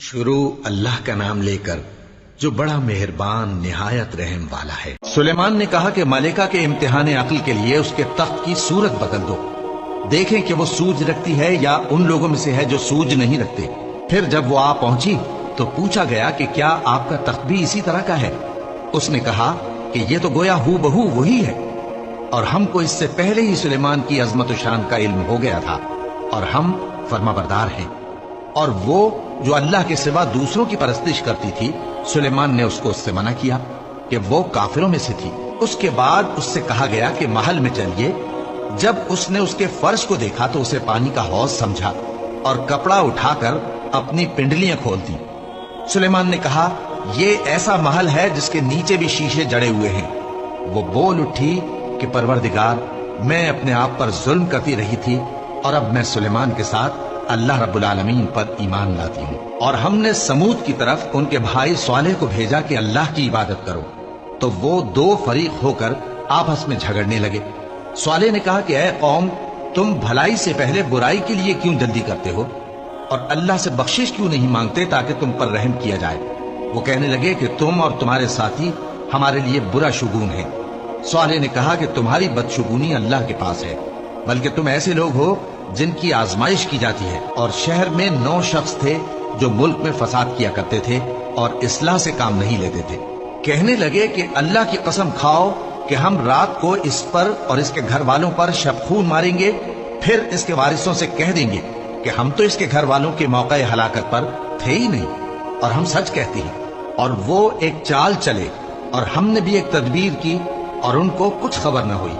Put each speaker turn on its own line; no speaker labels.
شروع اللہ کا نام لے کر جو بڑا مہربان نہایت رحم والا ہے۔ سلیمان نے کہا کہ ملکہ کے امتحان عقل کے لیے اس کے تخت کی صورت بدل دو، دیکھیں کہ وہ سوج رکھتی ہے یا ان لوگوں میں سے ہے جو سوج نہیں رکھتے۔ پھر جب وہ آ پہنچی تو پوچھا گیا کہ کیا آپ کا تخت بھی اسی طرح کا ہے؟ اس نے کہا کہ یہ تو گویا ہو بہو وہی ہے، اور ہم کو اس سے پہلے ہی سلیمان کی عظمت و شان کا علم ہو گیا تھا، اور ہم فرما بردار ہیں۔ اور وہ جو اللہ کے سوا دوسروں کی پرستش کرتی تھی، سلیمان نے اس کو اس سے منع کیا کہ وہ کافروں میں سے تھی۔ اس کے بعد اس سے کہا گیا کہ محل میں چلیے۔ جب اس نے اس کے فرش کو دیکھا تو اسے پانی کا حوض سمجھا اور کپڑا اٹھا کر اپنی پنڈلیاں کھول دی۔ سلیمان نے کہا یہ ایسا محل ہے جس کے نیچے بھی شیشے جڑے ہوئے ہیں۔ وہ بول اٹھی کہ پروردگار، میں اپنے آپ پر ظلم کرتی رہی تھی، اور اب میں سلیمان کے ساتھ اللہ رب العالمین پر ایمان لاتی ہوں۔ اور ہم نے سمود کی طرف ان کے بھائی صالح کو بھیجا کہ اللہ کی عبادت کرو، تو وہ دو فریق ہو کر آپس میں جھگڑنے لگے۔ صالح نے کہا کہ اے قوم، تم بھلائی سے پہلے برائی کے لیے کیوں جلدی کرتے ہو، اور اللہ سے بخشش کیوں نہیں مانگتے تاکہ تم پر رحم کیا جائے؟ وہ کہنے لگے کہ تم اور تمہارے ساتھی ہمارے لیے برا شگون ہیں۔ صالح نے کہا کہ تمہاری بدشگونی اللہ کے پاس ہے، بلکہ تم ایسے لوگ ہو جن کی آزمائش کی جاتی ہے۔ اور شہر میں 9 شخص تھے جو ملک میں فساد کیا کرتے تھے اور اصلاح سے کام نہیں لیتے تھے۔ کہنے لگے کہ اللہ کی قسم کھاؤ کہ ہم رات کو اس پر اور اس کے گھر والوں پر شبخون ماریں گے، پھر اس کے وارثوں سے کہہ دیں گے کہ ہم تو اس کے گھر والوں کے موقع ہلاکت پر تھے ہی نہیں، اور ہم سچ کہتے ہیں۔ اور وہ ایک چال چلے، اور ہم نے بھی ایک تدبیر کی، اور ان کو کچھ خبر نہ ہوئی۔